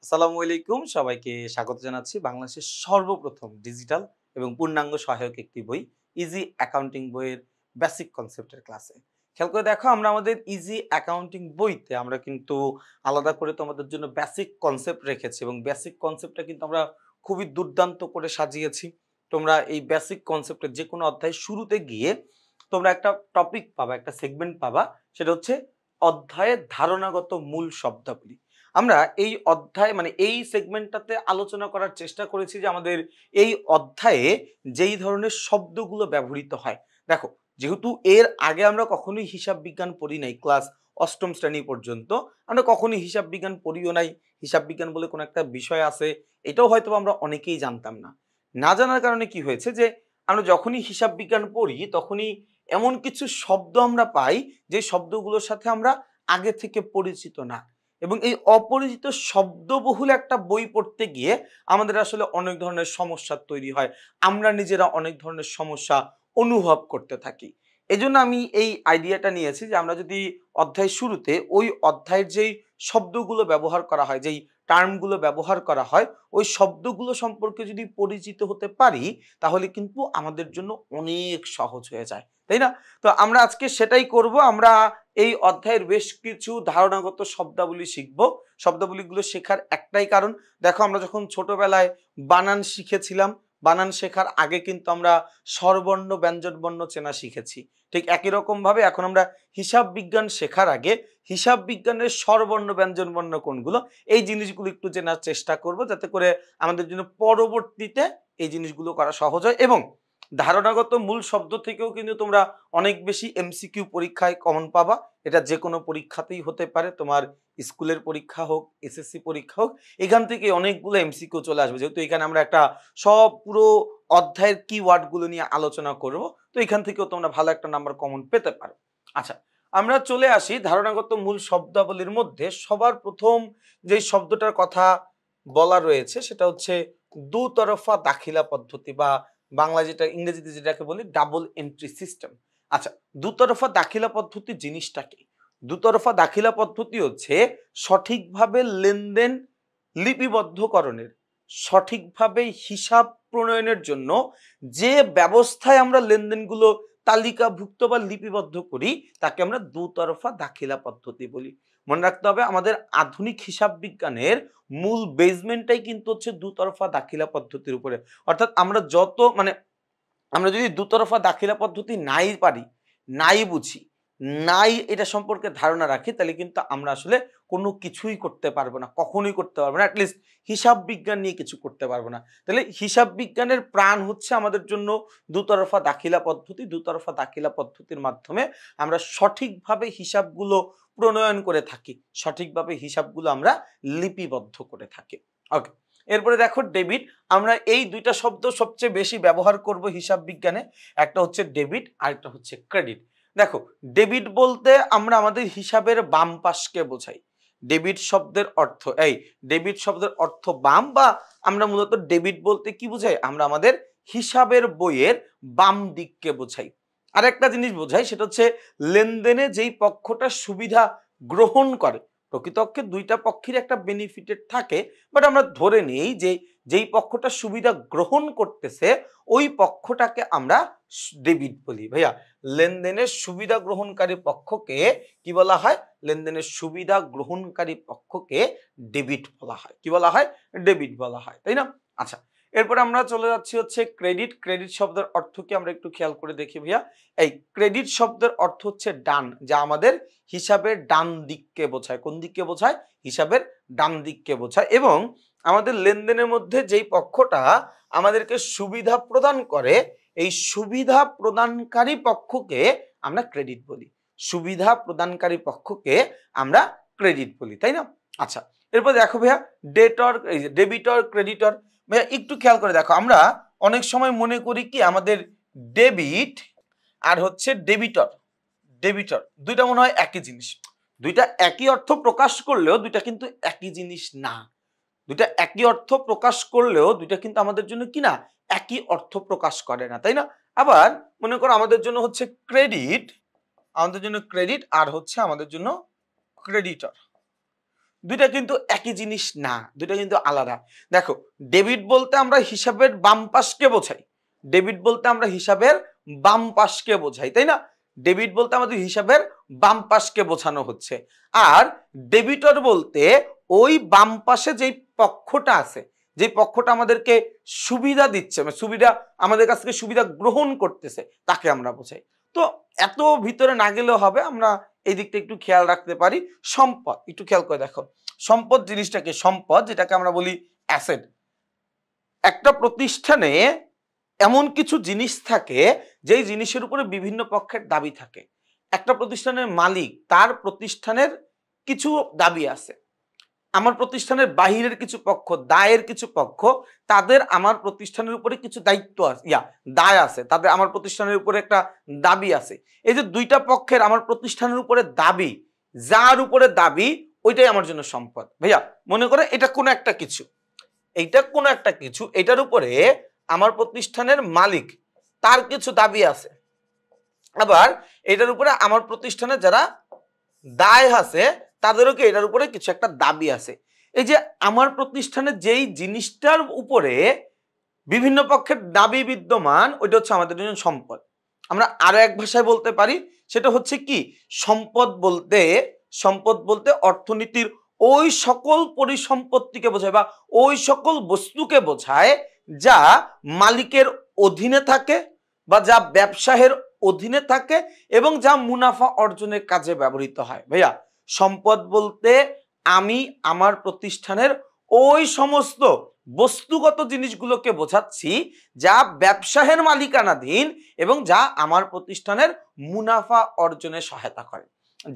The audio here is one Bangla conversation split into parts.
আসসালামু আলাইকুম সবাইকে স্বাগত জানাচ্ছি বাংলাদেশের সর্বপ্রথম ডিজিটাল এবং পূর্ণাঙ্গ সহায়ক একটি বই ইজি অ্যাকাউন্টিং বইয়ের বেসিক কনসেপ্টের ক্লাসে। খেয়াল করে দেখো আমরা আমাদের ইজি অ্যাকাউন্টিং বইতে আমরা কিন্তু আলাদা করে তোমাদের জন্য বেসিক কনসেপ্ট রেখেছি এবং বেসিক কনসেপ্টটা কিন্তু আমরা খুবই দুর্দান্ত করে সাজিয়েছি। তোমরা এই বেসিক কনসেপ্টের যে কোনো অধ্যায় শুরুতে গিয়ে তোমরা একটা টপিক পাবা, একটা সেগমেন্ট পাবা, সেটা হচ্ছে অধ্যায়ের ধারণাগত মূল শব্দাবলী। আমরা এই অধ্যায় মানে এই সেগমেন্টটাতে আলোচনা করার চেষ্টা করেছি যে আমাদের এই অধ্যায়ে যেই ধরনের শব্দগুলো ব্যবহৃত হয়। দেখো, যেহেতু এর আগে আমরা কখনোই হিসাব বিজ্ঞান পড়ি নাই, ক্লাস অষ্টম শ্রেণী পর্যন্ত আমরা কখনোই হিসাব বিজ্ঞান পড়িও নাই। হিসাব বিজ্ঞান বলে কোনো একটা বিষয় আছে, এটাও হয়তো আমরা অনেকেই জানতাম না। না জানার কারণে কি হয়েছে যে আমরা যখনই হিসাব বিজ্ঞান পড়ি তখনই এমন কিছু শব্দ আমরা পাই যে শব্দগুলোর সাথে আমরা আগে থেকে পরিচিত না, এবং এই অপরিচিত শব্দবহুল একটা বই পড়তে গিয়ে আমাদের আসলে অনেক ধরনের সমস্যা তৈরি হয়। আমরা নিজেরা অনেক ধরনের সমস্যা অনুভব করতে থাকি। এজন্য আমি এই আইডিয়াটা নিয়েছি যে আমরা যদি অধ্যায় শুরুতে ওই অধ্যায়ের যেই শব্দগুলো ব্যবহার করা হয়, যেই টার্মগুলো ব্যবহার করা হয়, ওই শব্দগুলো সম্পর্কে যদি পরিচিত হতে পারি তাহলে কিন্তু আমাদের জন্য অনেক সহজ হয়ে যায়, তাই না? তো আমরা আজকে সেটাই করব। আমরা এই অধ্যায়ের বেশ কিছু ধারণাগত শব্দাবলী শিখব। শব্দাবলীগুলো শেখার একটাই কারণ, দেখো আমরা যখন ছোটবেলায় বানান শিখেছিলাম, বানান শেখার আগে কিন্তু আমরা স্বরবর্ণ ব্যঞ্জনবর্ণ চেনা শিখেছি। ঠিক একই রকম ভাবে এখন আমরা হিসাব বিজ্ঞান শেখার আগে হিসাব বিজ্ঞানের স্বরবর্ণ ব্যঞ্জনবর্ণ কোনগুলো, এই জিনিসগুলো একটু জানার চেষ্টা করব, যাতে করে আমাদের জন্য পরবর্তীতে এই জিনিসগুলো করা সহজ হয়। এবং ধারণাগত মূল শব্দ থেকেও কিন্তু তোমরা অনেক বেশি এমসিকিউ পরীক্ষায় কমন পাবা। এটা যে কোনো পরীক্ষাতেই হতে পারে, তোমার স্কুলের পরীক্ষা হোক, এসএসসি পরীক্ষা হোক, এখান থেকে অনেকগুলো এমসিকিউ চলে আসবে। যেহেতু এখানে আমরা একটা সব পুরো অধ্যায়ের কিওয়ার্ড গুলো নিয়ে আলোচনা করব, তো এখান থেকেও তোমরা ভালো একটা নাম্বার কমন পেতে পারো। আচ্ছা, আমরা চলে আসি ধারণাগত মূল শব্দাবলীর মধ্যে। সবার প্রথম যে শব্দটার কথা বলা রয়েছে সেটা হচ্ছে দুতরফা দাখিলা পদ্ধতি, বা বাংলা যেটা, ইংরেজিতে যেটাকে বলি ডাবল এন্ট্রি সিস্টেম। আচ্ছা, দুতরফা দাখিলা পদ্ধতি জিনিসটা কি? দুতরফা দাখিলা পদ্ধতি হচ্ছে সঠিকভাবে লেনদেন লিপিবদ্ধকরণের, সঠিকভাবে হিসাব প্রণয়নের জন্য যে ব্যবস্থায় আমরা লেনদেনগুলো তালিকাভুক্ত বা লিপিবদ্ধ করি তাকে আমরা দুতরফা দাখিলা পদ্ধতি বলি। মনে রাখতে হবে আমাদের আধুনিক হিসাব বিজ্ঞানের মূল বেসমেন্টটাই কিন্তু হচ্ছে দুতরফা দাখিলা পদ্ধতির উপরে। অর্থাৎ আমরা যত মানে আমরা যদি দুতরফা দাখিলা পদ্ধতি নাই পারি, নাই বুঝি, নাই এটা সম্পর্কে ধারণা রাখি, তাহলে কিন্তু আমরা আসলে কোনো কিছুই করতে পারবো না, কখনোই করতে পারবো না। অ্যাটলিস্ট হিসাব বিজ্ঞান নিয়ে কিছু করতে পারবো না। তাহলে হিসাব বিজ্ঞানের প্রাণ হচ্ছে আমাদের জন্য দুতরফা দাখিলা পদ্ধতি। দুতরফা দাখিলা পদ্ধতির মাধ্যমে আমরা সঠিকভাবে হিসাবগুলো প্রণয়ন করে থাকি, সঠিকভাবে হিসাবগুলো আমরা লিপিবদ্ধ করে থাকি। ওকে, এরপরে দেখো ডেবিট। আমরা এই দুইটা শব্দ সবচেয়ে বেশি ব্যবহার করব হিসাব বিজ্ঞানে। একটা হচ্ছে ডেবিট আর একটা হচ্ছে ক্রেডিট। দেখো, ডেবিট বলতে আমরা আমাদের হিসাবের বাম পাশকে বোঝাই। ডেবিট শব্দের অর্থ ডেবিট শব্দের অর্থ বাম, বা আমরা মূলত ডেবিট বলতে কি বোঝাই, আমরা আমাদের হিসাবের বইয়ের বাম দিককে বোঝাই। আর একটা জিনিস বোঝাই, সেটা হচ্ছে লেনদেনে যেই পক্ষটা সুবিধা গ্রহণ করে। প্রকৃতপক্ষে দুইটা পক্ষের একটা বেনিফিটেড থাকে, বাট আমরা ধরে নেই যে যেই পক্ষটা সুবিধা গ্রহণ করতেছে ওই পক্ষটাকে আমরা ডেবিট বলি। ভাইয়া, লেনদেনের সুবিধা গ্রহণকারী পক্ষকে কি বলা হয়? লেনদেনের সুবিধা গ্রহণকারী পক্ষকে ডেবিট বলা হয়। কি বলা হয়? ডেবিট বলা হয়, তাই না? আচ্ছা, এরপর আমরা চলে যাচ্ছি হচ্ছে ক্রেডিট। ক্রেডিট শব্দের অর্থ কি আমরা একটু খেয়াল করে দেখি ভাইয়া। এই ক্রেডিট শব্দের অর্থ হচ্ছে ডান, যা আমাদের হিসাবের ডান দিককে বোঝায়। কোন দিককে বোঝায়? হিসাবের ডান দিককে বোঝায়। এবং আমাদের লেনদেনের মধ্যে যেই পক্ষটা আমাদেরকে সুবিধা প্রদান করে, এই সুবিধা প্রদানকারী পক্ষকে আমরা ক্রেডিট বলি। সুবিধা প্রদানকারী পক্ষকে আমরা ক্রেডিট বলি, তাই না? আচ্ছা, এরপর দেখো ভাইয়া ডেটর, ডেবিটর, ক্রেডিটর। ভাইয়া একটু খেয়াল করে দেখো, আমরা অনেক সময় মনে করি কি আমাদের ডেবিট আর হচ্ছে ডেবিটর, ডেবিটর দুইটা মনে হয় একই জিনিস। দুইটা একই অর্থ প্রকাশ করলেও দুইটা কিন্তু একই জিনিস না। দুইটা একই অর্থ প্রকাশ করলেও দুইটা কিন্তু আমাদের জন্য কি না, একই অর্থ প্রকাশ করে না, তাই না? আবার মনে করো আমাদের জন্য হচ্ছে ক্রেডিট, আমাদের জন্য ক্রেডিট আর হচ্ছে আমাদের জন্য ক্রেডিটর। দুইটা কিন্তু একই জিনিস না, দুইটা কিন্তু আলাদা। দেখো, ডেবিট বলতে আমরা হিসাবের বাম পাশকে বোঝাই, ডেবিট বলতে আমরা হিসাবের বাম পাশকে বোঝাই, তাই না? ডেবিট বলতে আমাদের হিসাবের বাম পাশকে বোঝানো হচ্ছে। আর ডেবিটর বলতে ওই বাম পাশে যেই পক্ষটা আছে, যে পক্ষটা আমাদেরকে সুবিধা দিচ্ছে, মানে সুবিধা আমাদের কাছ থেকে সুবিধা গ্রহণ করতেছে, তাকে আমরা বোঝাই। তো এত ভিতরে না গেলেও হবে, আমরা এই দিকটা একটু খেয়াল রাখতে পারি। সম্পদ একটু খেয়াল করে দেখো, সম্পদ জিনিসটাকে, সম্পদ যেটাকে আমরা বলি অ্যাসেট। একটা প্রতিষ্ঠানে এমন কিছু জিনিস থাকে যেই জিনিসের উপরে বিভিন্ন পক্ষের দাবি থাকে। একটা প্রতিষ্ঠানের মালিক, তার প্রতিষ্ঠানের কিছু দাবি আছে, আমার প্রতিষ্ঠানের বাহিরের কিছু পক্ষ, দায়ের কিছু পক্ষ, তাদের আমার প্রতিষ্ঠানের উপরে কিছু দায়িত্ব আছে, দায় আছে, তাদের আমার প্রতিষ্ঠানের উপরে একটা দাবি আছে। এই যে দুইটা পক্ষের আমার প্রতিষ্ঠানের উপরে দাবি, যার উপরে দাবি ওইটাই আমার জন্য সম্পদ। ভাইয়া মনে করে এটা কোনো একটা কিছু, এইটা কোনো একটা কিছু, এটার উপরে আমার প্রতিষ্ঠানের মালিক, তার কিছু দাবি আছে, আবার এটার উপরে আমার প্রতিষ্ঠানে যারা দায় আছে তাদেরও কি এটার উপরে কিছু একটা দাবি আছে। এই যে আমার প্রতিষ্ঠানে যেই জিনিসটার উপরে বিভিন্ন পক্ষের দাবি বিদ্যমান, ওইটা হচ্ছে আমাদের জন্য সম্পদ। আমরা আরো এক ভাষায় বলতে পারি, সেটা হচ্ছে কি, সম্পদ বলতে, সম্পদ বলতে অর্থনীতির ওই সকল পরিসম্পত্তিকে বোঝায় বা ওই সকল বস্তুকে বোঝায় যা মালিকের অধীনে থাকে বা যা ব্যবসায়ের অধীনে থাকে এবং যা মুনাফা অর্জনের কাজে ব্যবহৃত হয়। ভাইয়া সম্পদ বলতে আমি আমার প্রতিষ্ঠানের ওই সমস্ত বস্তুগত জিনিসগুলোকে বোঝাচ্ছি যা ব্যবসায়ের মালিকানাধীন এবং যা আমার প্রতিষ্ঠানের মুনাফা অর্জনে সহায়তা করে,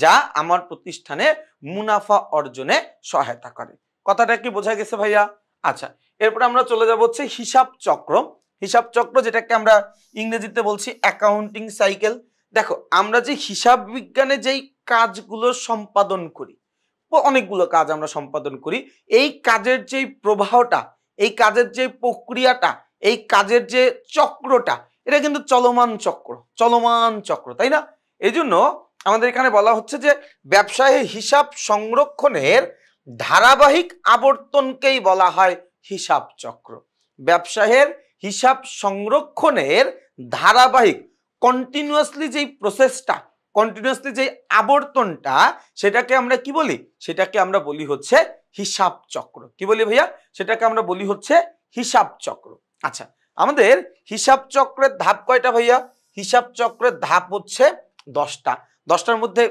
যা আমার প্রতিষ্ঠানে মুনাফা অর্জনে সহায়তা করে। কথাটা কি বোঝা গেছে ভাইয়া? আচ্ছা, এরপর আমরা চলে যাব হচ্ছে হিসাব চক্র। হিসাব চক্র যেটাকে আমরা ইংরেজিতে বলছি অ্যাকাউন্টিং সাইকেল। দেখো, আমরা যে হিসাব বিজ্ঞানে যেই কাজগুলো সম্পাদন করি, অনেকগুলো কাজ আমরা সম্পাদন করি, এই কাজের যে প্রবাহটা, এই কাজের যে প্রক্রিয়াটা, এই কাজের যে চক্রটা, এটা কিন্তু চলমান চক্র, চলমান চক্র, তাই না? এই জন্য আমাদের এখানে বলা হচ্ছে যে ব্যবসায়ে হিসাব সংরক্ষণের ধারাবাহিক আবর্তনকেই বলা হয় হিসাব চক্র। ব্যবসায়ের হিসাব সংরক্ষণের ধারাবাহিক, কন্টিনিউয়াসলি যেই প্রসেসটা, কন্টিনিউয়াসলি যে আবর্তনটা, সেটাকে আমরা কি বলি? সেটাকে আমরা বলি হচ্ছে হিসাব চক্র। কি বলি ভাইয়া? সেটাকে আমরা বলি হচ্ছে হিসাব চক্র। আচ্ছা, আমাদের হিসাব চক্রের ধাপ কয়টা ভাইয়া? হিসাব চক্রের ধাপ হচ্ছে 10টা। 10টার মধ্যে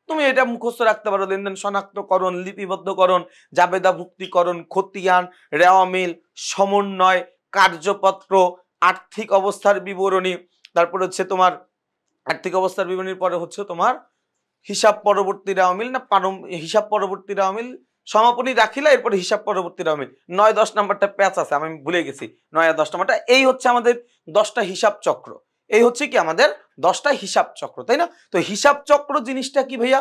তুমি এটা মুখস্থ রাখতে পারো: লেনদেন শনাক্তকরণ, লিপিবদ্ধকরণ, জাবেদাভুক্তিকরণ, খতিয়ান, রেওয়ামিল, সমন্বয়, কার্যপত্র, আর্থিক অবস্থার বিবরণী, তারপর হচ্ছে তোমার আর্থিক অবস্থার বিবরণীর পরে হচ্ছে তোমার হিসাব পরবর্তী রেওয়ামিল, না হিসাব পরবর্তী রেওয়ামিল, সমাপনী দাখিলা, এরপরে হিসাব পরবর্তী রেওয়ামিল। 9-10 নাম্বারটা প্যাচ আছে, আমি ভুলে গেছি। 9 আর 10 নাম্বারটা, এই হচ্ছে আমাদের 10টা হিসাব চক্র। এই হচ্ছে কি আমাদের 10টা হিসাব চক্র, তাই না? তো হিসাব চক্র জিনিসটা কি ভাইয়া?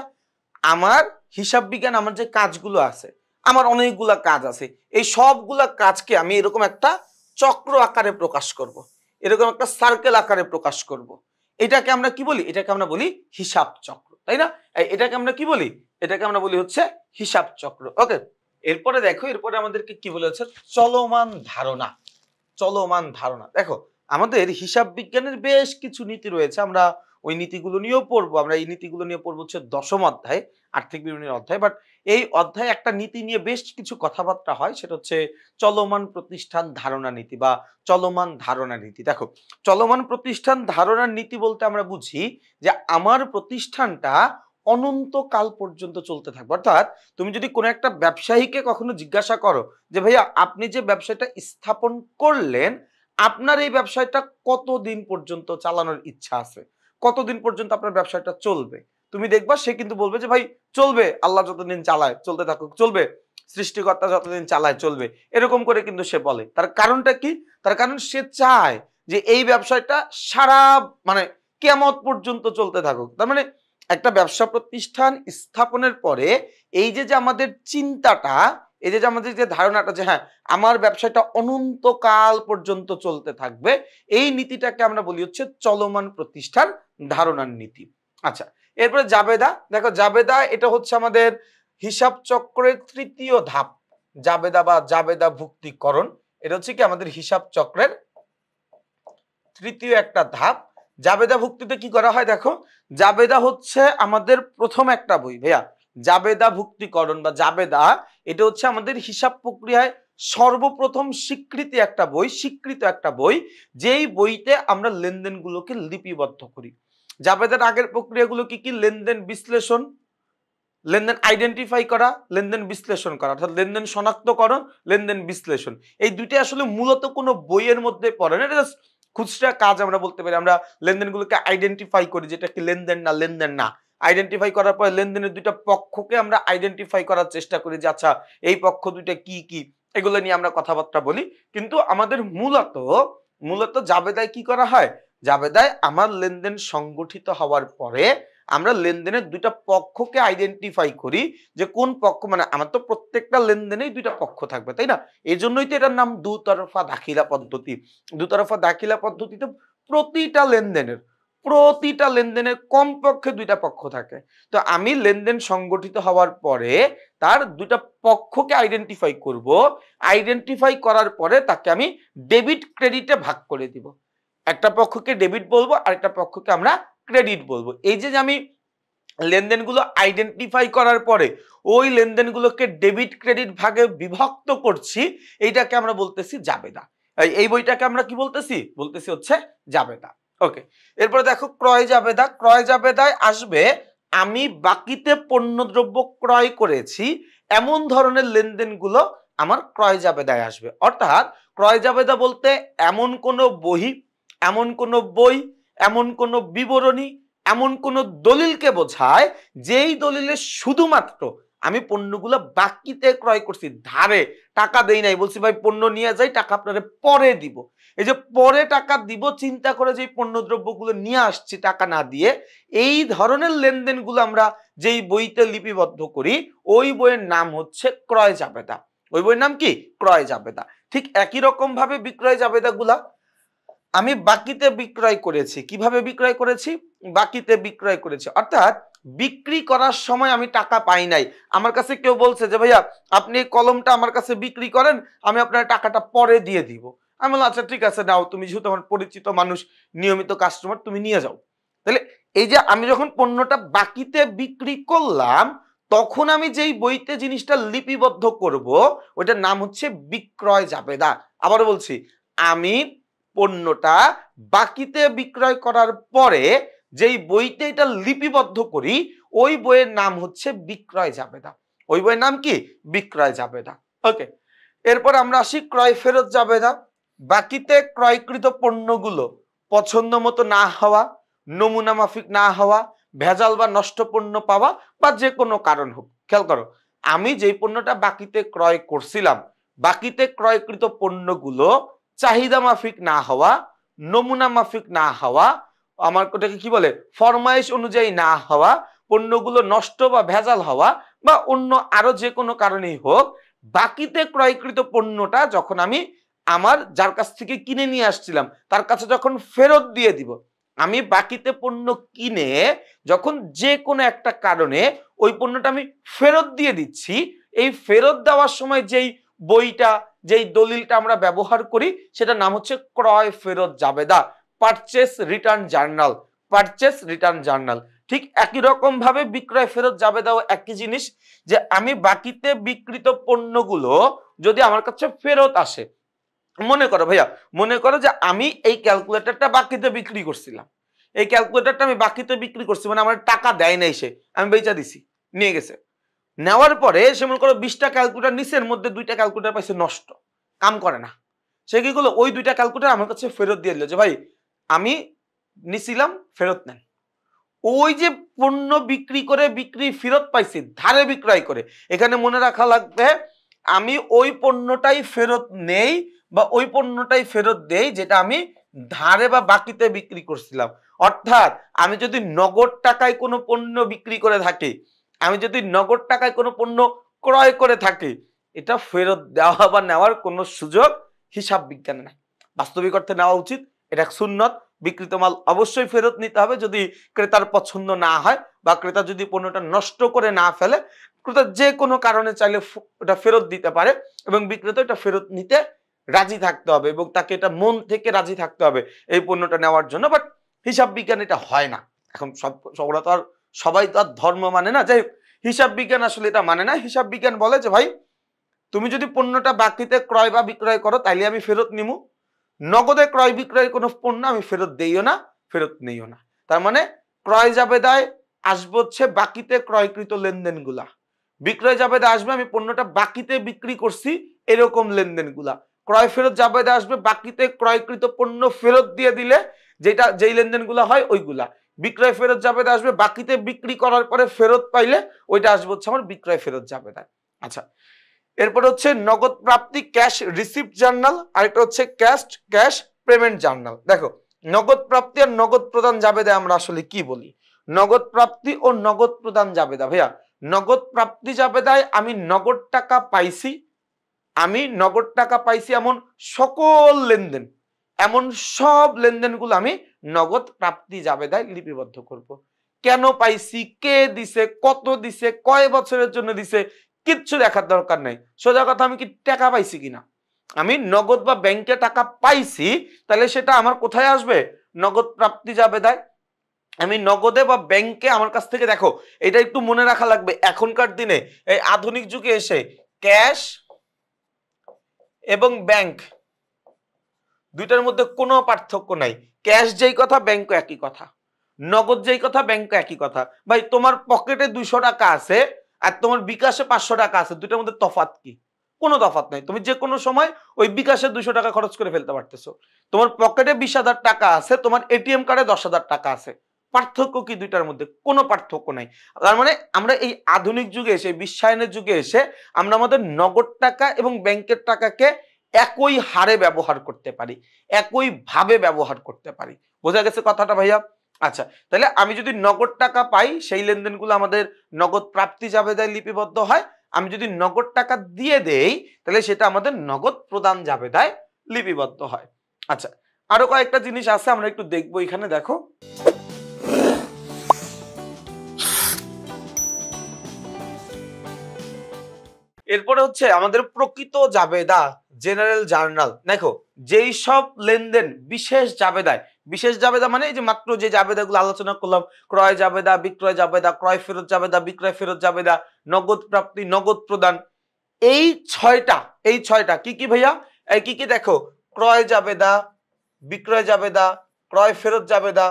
আমার হিসাব বিজ্ঞান, আমার যে কাজগুলো আছে, আমার অনেকগুলা কাজ আছে, এই সবগুলা কাজকে আমি এরকম একটা চক্র আকারে প্রকাশ করব, এরকম একটা সার্কেল আকারে প্রকাশ করব। এটাকে আমরা কি বলি? এটাকে আমরা বলি হিসাব চক্র, তাই না? এটাকে আমরা কি বলি? এটাকে আমরা বলি হচ্ছে হিসাব চক্র। ওকে, এরপরে দেখো, এরপরে আমাদেরকে কি বলে হচ্ছে চলমান ধারণা। চলমান ধারণা, দেখো আমাদের হিসাব বিজ্ঞানের বেশ কিছু নীতি রয়েছে, আমরা ওই নীতিগুলো নিয়েও পড়বো। আমরা এই নীতিগুলো নিয়ে পড়বো হচ্ছে 10ম অধ্যায়, আর্থিক বিবরণীর অধ্যায়। বাট এই অধ্যায়ে একটা নীতি নিয়ে বেশ কিছু কথাবার্তা হয়, সেটা হচ্ছে চলমান প্রতিষ্ঠান ধারণা নীতি বা চলমান ধারণা নীতি। দেখো, চলমান প্রতিষ্ঠান ধারণার নীতি বলতে আমরা বুঝি যে আমার প্রতিষ্ঠানটা অনন্তকাল পর্যন্ত চলতে থাকবে। অর্থাৎ তুমি যদি কোনো একটা ব্যবসায়ীকে কখনো জিজ্ঞাসা করো যে ভাইয়া আপনি যে ব্যবসাটা স্থাপন করলেন, আপনার এই ব্যবসাটা কতদিন পর্যন্ত চালানোর ইচ্ছা আছে, কতদিন পর্যন্ত আপনার ব্যবসাটা চলবে, তুমি দেখবা সে কিন্তু বলবে যে ভাই চলবে, আল্লাহ যতদিন চালায় চলতে থাকুক, চলবে, সৃষ্টিকর্তা যতদিন চালায় চলবে, এরকম করে কিন্তু সে বলে। তার কারণটা কি? তার কারণ সে চায় যে এই ব্যবসাটা সারা মানে কিয়ামত পর্যন্ত চলতে থাকুক। তার মানে একটা ব্যবসা প্রতিষ্ঠান স্থাপনের পরে এই যে আমাদের চিন্তাটা, এই যে আমাদের যে ধারণাটা যে হ্যাঁ আমার ব্যবসাটা অনন্তকাল পর্যন্ত চলতে থাকবে, এই নীতিটাকে আমরা বলি হচ্ছে চলমান প্রতিষ্ঠান ধারণার নীতি। আচ্ছা, এরপরে জাবেদা। দেখো, জাবেদা এটা হচ্ছে আমাদের হিসাব চক্রের তৃতীয় ধাপ জাবেদা বা জাবেদা ভুক্তিকরণ। এটা হচ্ছে কি আমাদের হিসাব চক্রের তৃতীয় একটা ধাপ। জাবেদা ভুক্তিতে কি করা হয় দেখো, জাবেদা হচ্ছে আমাদের প্রথম একটা বই ভাইয়া, জাবেদা ভুক্তিকরণ বা জাবেদা এটা হচ্ছে আমাদের হিসাব প্রক্রিয়ায় সর্বপ্রথম স্বীকৃত একটা বই, যেই বইতে আমরা লেনদেনগুলোকে লিপিবদ্ধ করি। জাবেদার আগের প্রক্রিয়াগুলো কি কি? লেনদেন বিশ্লেষণ, লেনদেন আইডেন্টিফাই করা, লেনদেন বিশ্লেষণ করা, অর্থাৎ লেনদেন শনাক্তকরণ, লেনদেন বিশ্লেষণ। এই দুইটা আসলে মূলত কোনো বইয়ের মধ্যে পড়ে না, এটা খুচরা কাজ আমরা বলতে পারি। আমরা লেনদেনগুলোকে আইডেন্টিফাই করি, যেটা কি লেনদেন না। আইডেন্টিফাই করার পরে লেনদেনের দুইটা পক্ষকে আমরা আইডেন্টিফাই করার চেষ্টা করি যে আচ্ছা এই পক্ষ দুইটা কি কি, এগুলো নিয়ে আমরা কথাবার্তা বলি। কিন্তু আমাদের মূলত জাবেদায় কি করা হয়? জাবেদায় আমার লেনদেন সংগঠিত হওয়ার পরে আমরা লেনদেনের দুইটা পক্ষকে আইডেন্টিফাই করি যে কোন পক্ষ, মানে আমার তো প্রত্যেকটা লেনদেনেই দুইটা পক্ষ থাকবে, তাই না? এই জন্যই তো এটার নাম দুতরফা দাখিলা পদ্ধতি। দুতরফা দাখিলা পদ্ধতিতে প্রতিটা লেনদেনের কমপক্ষে দুইটা পক্ষ থাকে। তো আমি লেনদেন সংগঠিত হওয়ার পরে তার দুইটা পক্ষকে আইডেন্টিফাই করব, আইডেন্টিফাই করার পরে তাকে আমি ডেবিট ক্রেডিটে ভাগ করে দিব। একটা পক্ষকে ডেবিট বলবো, আরেকটা পক্ষকে আমরা ক্রেডিট বলবো। এই যে আমি লেনদেনগুলো আইডেন্টিফাই করার পরে ওই লেনদেনগুলোকে ডেবিট ক্রেডিট ভাগে বিভক্ত করছি, এইটাকে আমরা বলতেছি জাবেদা। এই বইটাকে আমরা কি বলতেছি হচ্ছে জাবেদা। ওকে, এরপরে দেখো ক্রয় জাবেদা। ক্রয় জাবেদায় আসবে আমি বাকিতে পণ্যদ্রব্য ক্রয় করেছি এমন ধরনের লেনদেনগুলো আমার ক্রয় জাবেদায় আসবে। অর্থাৎ ক্রয় জাবেদা বলতে এমন কোনো বই, এমন কোনো বই, এমন কোনো বিবরণী, এমন কোন দলিলকে বোঝায় যেই দলিলে শুধুমাত্র আমি পণ্যগুলো বাকিতে ক্রয় করছি, ধারে টাকা দেই নাই, বলছি ভাই পণ্য নিয়ে যাই, টাকা আপনারে পরে দিব। এই যে পরে টাকা দিব চিন্তা করে যে পণ্য দ্রব্যগুলো নিয়ে আসছি টাকা না দিয়ে, এই ধরনের লেনদেনগুলো আমরা যেই বইতে লিপিবদ্ধ করি ওই বইয়ের নাম হচ্ছে ক্রয় জাবেদা। ওই বইয়ের নাম কি? ক্রয় জাবেদা। ঠিক একই রকম ভাবে বিক্রয় জাবেদাগুলা আমি বাকিতে বিক্রয় করেছি। কিভাবে বিক্রয় করেছি? বাকিতে বিক্রয় করেছি, অর্থাৎ বিক্রি করার সময় আমি টাকা পাই নাই। আমার কাছে কেউ বলছে যে ভাইয়া আপনি এই কলমটা আমার কাছে বিক্রি করেন, আমি আপনার টাকাটা পরে দিয়ে দিব। আমি বললাম আচ্ছা ঠিক আছে নাও, তুমি যেহেতু আমার পরিচিত মানুষ, নিয়মিত কাস্টমার, তুমি নিয়ে যাও। তাহলে এই যে আমি যখন পণ্যটা বাকিতে বিক্রি করলাম, তখন আমি যেই বইতে জিনিসটা লিপিবদ্ধ করব ওইটার নাম হচ্ছে বিক্রয় জাবেদা। আবার বলছি, আমি পণ্যটা বাকিতে বিক্রয় করার পরে যেই বইতে এটা লিপিবদ্ধ করি ওই বইয়ের নাম হচ্ছে বিক্রয় জাবেদা। ওই বইয়ের নাম কি? বিক্রয় জাবেদা। ওকে, এরপর আমরা আসি ক্রয় ফেরত জাবেদা। বাকিতে ক্রয়কৃত পণ্যগুলো পছন্দ মতো না হওয়া, নমুনা মাফিক না হওয়া, ভেজাল বা নষ্ট পণ্য পাওয়া বা যে কোনো কারণ হোক, খেয়াল করো, আমি যেই পণ্যটা বাকিতে ক্রয় করছিলাম, বাকিতে ক্রয়কৃত পণ্যগুলো চাহিদা মাফিক না হওয়া, নমুনা মাফিক না হওয়া, আমার ওটাকে কি বলে ফরমাইশ অনুযায়ী না হওয়া, পণ্যগুলো নষ্ট বা ভেজাল হওয়া বা অন্য আরো যে কোনো কারণেই হোক, বাকিতে ক্রয়কৃত পণ্যটা যখন আমি আমার যার কাছ থেকে কিনে নিয়ে আসছিলাম তার কাছে যখন ফেরত দিয়ে দিব, আমি বাকিতে পণ্য কিনে যখন যে কোনো একটা কারণে ওই পণ্যটা আমি ফেরত দিয়ে দিচ্ছি, এই ফেরত দেওয়ার সময় যেই বইটা, যেই দলিলটা আমরা ব্যবহার করি সেটার নাম হচ্ছে ক্রয় ফেরত জাবেদা, purchase return journal. Purchase return journal. ঠিক একই রকম ভাবে বিক্রয় ফেরত জাবেদাও একই জিনিস, যে আমি বাকিতে বিক্রিত পণ্যগুলো যদি আমার কাছে ফেরত আসে, মনে করো ভাইয়া, মনে করো যে আমি এই ক্যালকুলেটরটা বাকিতে বিক্রি করছিলাম, এই ক্যালকুলেটরটা আমি বাকিতে বিক্রি করছি, মানে আমার টাকা দেয় নাই সে, আমি বেচা দিছি, নিয়ে গেছে। নেওয়ার পরে সে মনে করো 20টা ক্যালকুলেটর নিছে, এর মধ্যে 2টা ক্যালকুলেটর পাইছে নষ্ট, কাম করে না। সে কি করলো, ওই 2টা ক্যালকুলেটর আমার কাছে ফেরত দিয়ে দিল যে ভাই আমি নিছিলাম, ফেরত নেন। ওই যে পণ্য বিক্রি করে বিক্রি ফেরত পাইছি ধারে বিক্রয় করে, এখানে মনে রাখা লাগবে আমি ওই পণ্যটাই ফেরত নেই বা ওই পণ্যটাই ফেরত দেই যেটা আমি ধারে বা বাকিতে বিক্রি করছিলাম। অর্থাৎ আমি যদি নগদ টাকায় কোনো পণ্য বিক্রি করে থাকি, আমি যদি নগদ টাকায় কোনো পণ্য ক্রয় করে থাকি, এটা ফেরত দেওয়া বা নেওয়ার কোনো সুযোগ হিসাব বিজ্ঞানে নাই, বাস্তবিক অর্থে নেওয়া উচিত, এটা সুন্নত। বিক্রিত মাল অবশ্যই ফেরত নিতে হবে যদি ক্রেতার পছন্দ না হয় বা ক্রেতা যদি পণ্যটা নষ্ট করে না ফেলে। ক্রেতা যে কোনো কারণে চাইলে ওটা ফেরত দিতে পারে এবং বিক্রেতা এটা ফেরত নিতে রাজি থাকতে হবে এবং তাকে এটা মন থেকে রাজি থাকতে হবে এই পণ্যটা নেওয়ার জন্য। বাট হিসাব বিজ্ঞান এটা হয় না। এখন ওরা তো আর সবাই তো আর ধর্ম মানে না, যাই হিসাব বিজ্ঞান আসলে এটা মানে না। হিসাব বিজ্ঞান বলে যে ভাই তুমি যদি পণ্যটা বাকিতে ক্রয় বা বিক্রয় করো তাইলে আমি ফেরত নিমু, নগদে ক্রয় বিক্রয় কোনো পণ্য আমি ফেরত দেইও না, ফেরত নেইও না। তার মানে ক্রয় জাবেদায় আসবে হচ্ছে বাকিতে ক্রয়কৃত লেনদেনগুলা, বিক্রয় জাবেদা আসবে আমি পণ্যটা বাকিতে বিক্রি করছি এরকম লেনদেনগুলা, ক্রয় ফেরত জাবেদা আসবে বাকিতে ক্রয়কৃত পণ্য ফেরত দিয়ে দিলে যেটা যেই লেনদেনগুলা হয় ওইগুলা, বিক্রয় ফেরত জাবেদা আসবে বাকিতে বিক্রি করার পরে ফেরত পাইলে ওইটা আসবে হচ্ছে আমার বিক্রয় ফেরত জাবেদা। আচ্ছা, এরপর হচ্ছে নগদ প্রাপ্তি ক্যাশ রিসিপ্ট জার্নাল, আর একটা হচ্ছে ক্যাশ পেমেন্ট জার্নাল। দেখো নগদ প্রাপ্তি আর নগদ প্রদান জাবেদা আমরা আসলে কি বলি? নগদ প্রাপ্তি ও নগদ প্রদান জাবেদা, ভাইয়া নগদ প্রাপ্তি জাবেদায় আমি নগদ টাকা পাইছি, এমন সকল লেনদেন, এমন সব লেনদেনগুলো আমি নগদ প্রাপ্তি জাবেদায় লিপিবদ্ধ করব। কেন পাইছি, কে দিছে, কত দিছে, কয় বছরের জন্য দিছে, কিচ্ছু দেখার দরকার নাই। সোজা কথা আমি কি টাকা পাইছি কিনা, আমি নগদ বা ব্যাংকে টাকা পাইছি তাহলে সেটা আমার কোথায় আসবে? নগদ প্রাপ্তি জাবেদায়। আমি নগদে বা ব্যাংকে আমার কাছ থেকে, দেখো এটা একটু মনে রাখা লাগবে, এখনকার দিনে এই আধুনিক যুগে এসে ক্যাশ এবং ব্যাংক দুইটার মধ্যে কোনো পার্থক্য নাই। ক্যাশ যেই কথা ব্যাংক একই কথা, নগদ যেই কথা ব্যাংক একই কথা। ভাই তোমার পকেটে 200 টাকা আছে আর তোমার বিকাশে 500 টাকা আছে, দুইটার মধ্যে তফাৎ কি? কোনো তফাৎ নাই। তুমি যে কোনো সময় ওই বিকাশে 200 টাকা খরচ করে ফেলতে পারতেছো। তোমার পকেটে 20,000 টাকা আছে, তোমার এটিএম কার্ডে 10,000 টাকা আছে, পার্থক্য কি দুইটার মধ্যে? কোনো পার্থক্য নাই। তার মানে আমরা এই আধুনিক যুগে এসে, বিশ্বায়নের যুগে এসে আমরা আমাদের নগদ টাকা এবং ব্যাংকের টাকাকে একই হারে ব্যবহার করতে পারি, একই ভাবে ব্যবহার করতে পারি। বোঝা গেছে কথাটা ভাইয়া? আচ্ছা, তাহলে আমি যদি নগদ টাকা পাই সেই লেনদেনগুলো আমাদের নগদ প্রাপ্তি জাবেদায় লিপিবদ্ধ হয়। আমি যদি নগদ টাকা দিয়ে দেই তাহলে সেটা আমাদের নগদ প্রদান জাবেদায় লিপিবদ্ধ হয়। আচ্ছা, আরো কয়েকটা জিনিস আছে আমরা একটু দেখবো এখানে। দেখো এরপরে হচ্ছে আমাদের প্রকৃত জাবেদা, জেনারেল জার্নাল। দেখো যেই সব লেনদেন বিশেষ জাবেদায়, বিশেষ জাবেদা মানে এই যে মাত্র যে জাবেদাগুলো আলোচনা করলাম, ক্রয় জাবেদা, বিক্রয় জাবেদা, ক্রয় ফেরত জাবেদা, বিক্রয় ফেরত জাবেদা, নগদ প্রাপ্তি, নগদ প্রদান, এই ছয়টা কি কি ভাইয়া? এই কি কি? দেখো ক্রয় জাবেদা, বিক্রয় জাবেদা, ক্রয় ফেরত জাবেদা,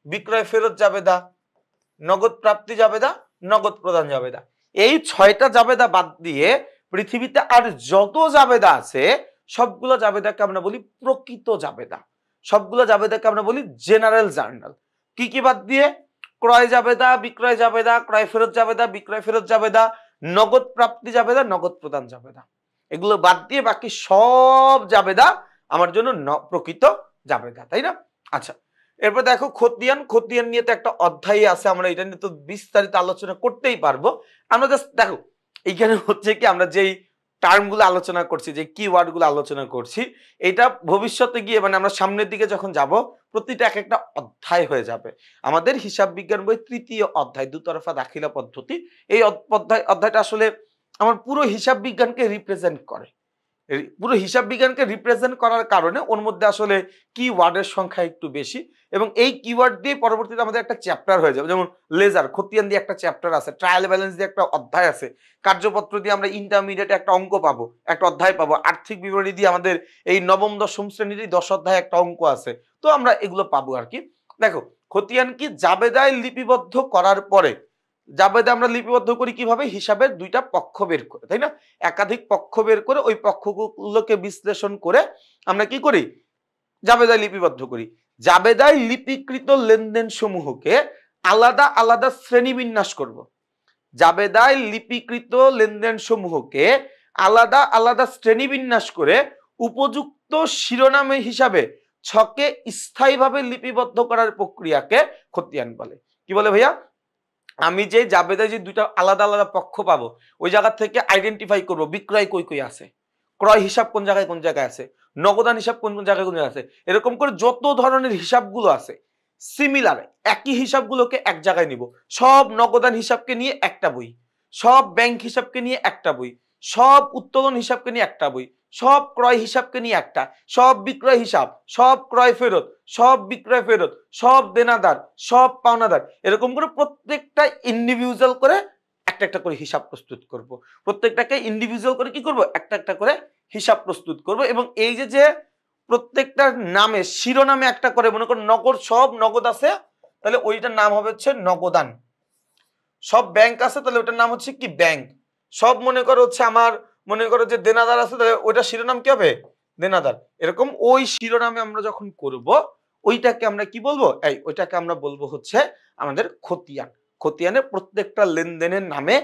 বিক্রয় ফেরত জাবেদা, নগদ প্রাপ্তি জাবেদা, নগদ প্রদান জাবেদা। এই 6টা জাবেদা বাদ দিয়ে পৃথিবীতে আর যত জাবেদা আছে সবগুলো জাবেদাকে আমরা বলি প্রকৃত জাবেদা, সবগুলো জাবেদাকে আমরা বলি জেনারেল জার্নাল। কি কি বাদ দিয়ে? ক্রয় জাবেদা, বিক্রয় জাবেদা, ক্রয় ফেরত জাবেদা, বিক্রয় ফেরত জাবেদা, নগদ প্রাপ্তি জাবেদা, নগদ প্রদান জাবেদা। এগুলো বাদ দিয়ে বাকি সব জাবেদা আমার জন্য প্রকৃত জাবেদা, তাই না? আচ্ছা, এরপর দেখো খতিয়ান নিয়ে তো একটা অধ্যায় আছে, আমরা এটা নিয়ে তো বিস্তারিত আলোচনা করতেই পারবো। আমরা জাস্ট দেখো এইখানে হচ্ছে কি আমরা যেই টার্মগুলো আলোচনা করছি, যে কিওয়ার্ড গুলো আলোচনা করছি, এটা ভবিষ্যতে গিয়ে মানে আমরা সামনের দিকে যখন যাব প্রতিটা এক একটা অধ্যায় হয়ে যাবে। আমাদের হিসাব বিজ্ঞান বই 3য় অধ্যায় দুতরফা দাখিলা পদ্ধতি, এই অধ্যায়টা আসলে আমার পুরো হিসাব বিজ্ঞানকে রিপ্রেজেন্ট করে। পুরো হিসাব বিজ্ঞানকে রিপ্রেজেন্ট করার কারণে ওর মধ্যে আসলে কিওয়ার্ডের সংখ্যা একটু বেশি এবং এই কিওয়ার্ড দিয়ে পরবর্তীতে আমাদের একটা চ্যাপ্টার হয়ে যাবে। যেমন লেজার, খতিয়ান দিয়ে একটা চ্যাপ্টার আছে, ট্রায়াল ব্যালেন্স দিয়ে একটা অধ্যায় আছে, কার্যপত্র দিয়ে আমরা ইন্টারমিডিয়েটে একটা অঙ্ক পাবো, একটা অধ্যায় পাবো, আর্থিক বিবরণী দিয়ে আমাদের এই নবম দশম শ্রেণীর 10 অধ্যায় একটা অঙ্ক আছে, তো আমরা এগুলো পাবো আর কি। দেখো খতিয়ান কি? জাবেদায় লিপিবদ্ধ করার পরে, জাবেদা আমরা লিপিবদ্ধ করি কিভাবে? হিসাবের 2টা পক্ষ বের করে, তাই না? একাধিক পক্ষ বের করে ওই পক্ষগুলোকে বিশ্লেষণ করে আমরা কি করি? জাবেদায় লিপিবদ্ধ করি। জাবেদায় লিপিকৃত লেনদেন সমূহকে আলাদা আলাদা শ্রেণীবিন্যাস করব। জাবেদায় লিপিকৃত লেনদেন সমূহকে আলাদা আলাদা শ্রেণীবিন্যাস করে উপযুক্ত শিরোনামে হিসাবে ছকে স্থায়ীভাবে লিপিবদ্ধ করার প্রক্রিয়াকে খতিয়ান বলে। কি বলে ভাইয়া? আমি যে জাবেদায় যে 2টা আলাদা আলাদা পক্ষ পাবো ওই জায়গা থেকে আইডেন্টিফাই করব বিক্রয় কই কই আছে, ক্রয় হিসাব কোন জায়গায় আছে, নগদান হিসাব কোন কোন জায়গায় কোন জায়গায় আছে, এরকম করে যত ধরনের হিসাবগুলো আছে সিমিলার একই হিসাবগুলোকে এক জায়গায় নিব। সব নগদান হিসাবকে নিয়ে একটা বই, সব ব্যাংক হিসাবকে নিয়ে একটা বই, সব উত্তোলন হিসাবকে নিয়ে একটা বই, সব ক্রয় হিসাবকে নিয়ে একটা, সব বিক্রয় হিসাব, সব ক্রয় ফেরত, সব বিক্রয় ফেরত, সব দেনাদার, সব পাওনাদার, এরকম করে প্রত্যেকটা ইন্ডিভিজুয়াল করে একটা একটা করে হিসাব প্রস্তুত করব। প্রত্যেকটাকে ইন্ডিভিজুয়াল করে কি করব, একটা একটা করে হিসাব প্রস্তুত করব। এবং এই যে যে প্রত্যেকটা নামে শিরোনামে একটা করে, মনে করো নগদ, সব নগদ আছে তাহলে ওইটার নাম হবে হচ্ছে নগদান। সব ব্যাংক আছে তাহলে ওটার নাম হচ্ছে কি ব্যাংক। সব মনে করো হচ্ছে আমার মনে করো যে দেনাদার আছে তাহলে ওইটা শিরোনাম কি হবে, দেনাদার। এরকম ওই শিরোনামে আমরা যখন করব ওইটাকে আমরা কি বলবো, এই ওইটাকে আমরা বলবো হচ্ছে আমাদের খতিয়ান। খতিয়ানে প্রত্যেকটা লেনদেনের নামে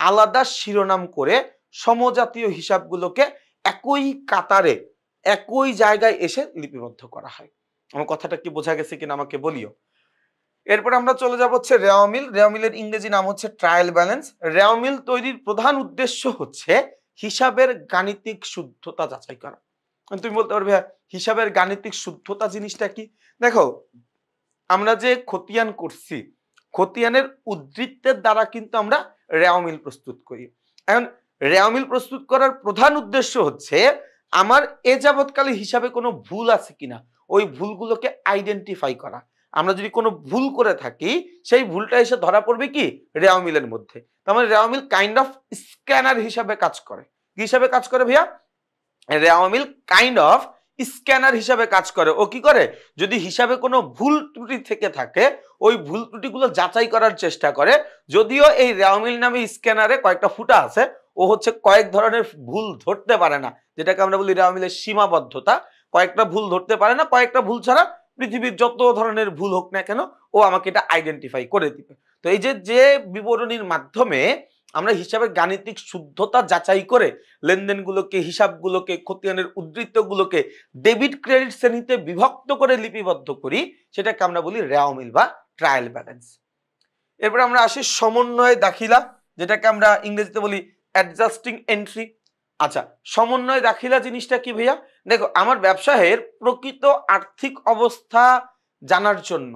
আলাদা শিরোনাম করে সমজাতীয় হিসাবগুলোকে একই কাতারে একই জায়গায় এসে লিপিবদ্ধ করা হয়। আমার কথাটা কি বোঝা গেছে কিনা আমাকে বলিও। এরপর আমরা চলে যাব হচ্ছে রেওয়ামিল। রেওয়ামিলের ইংরেজি নাম হচ্ছে ট্রায়াল ব্যালেন্স। রেওয়ামিল তৈরির প্রধান উদ্দেশ্য হচ্ছে হিসাবের গাণিতিক শুদ্ধতা যাচাই করা। তুমি বলতে পারবে হিসাবের গাণিতিক শুদ্ধতা জিনিসটা কি? দেখো, আমরা যে খতিয়ান করছি, খতিয়ানের উদ্ধৃতের দ্বারা কিন্তু আমরা রেওয়ামিল প্রস্তুত করি। এখন রেওয়ামিল প্রস্তুত করার প্রধান উদ্দেশ্য হচ্ছে আমার এ যাবৎকালে হিসাবে কোনো ভুল আছে কিনা ওই ভুলগুলোকে আইডেন্টিফাই করা। আমরা যদি কোনো ভুল করে থাকি সেই ভুলটা এসে ধরা পড়বে কি রেওয়ামিলের মধ্যে। তার মানে রেওয়ামিল কাইন্ড অফ স্ক্যানার হিসাবে কাজ করে। কি হিসাবে কাজ করে ভাইয়া? রেওয়ামিল কাইন্ড অফ স্ক্যানার হিসাবে কাজ করে। ও কি করে, যদি হিসাবে কোনো ভুল ত্রুটি থেকে থাকে ওই ভুল ত্রুটিগুলো যাচাই করার চেষ্টা করে। যদিও এই রেওয়ামিল নামে স্ক্যানারে কয়েকটা ফুটা আছে, ও হচ্ছে কয়েক ধরনের ভুল ধরতে পারে না, যেটাকে আমরা বলি রেওয়ামিলের সীমাবদ্ধতা। কয়েকটা ভুল ধরতে পারে না, কয়েকটা ভুল ছাড়া পৃথিবীর যত ধরনের ভুল হোক না কেন ও আমাকে এটা আইডেন্টিফাই করে দিবে। তো এই যে যে বিবরণীর মাধ্যমে আমরা হিসাবের গাণিতিক শুদ্ধতা যাচাই করে লেনদেনগুলোকে, হিসাবগুলোকে, খতিয়ানের উদ্ধৃতগুলোকে ডেবিট ক্রেডিট শ্রেণীতে বিভক্ত করে লিপিবদ্ধ করি, সেটাকে আমরা বলি রেওয়ামিল বা ট্রায়াল ব্যালেন্স। এরপর আমরা আসি সমন্বয় দাখিলা, যেটাকে আমরা ইংরেজিতে বলি অ্যাডজাস্টিং এন্ট্রি। আচ্ছা, সমন্বয় দাখিলা জিনিসটা কি ভাইয়া? দেখো, আমার ব্যবসায়ের প্রকৃত আর্থিক অবস্থা জানার জন্য,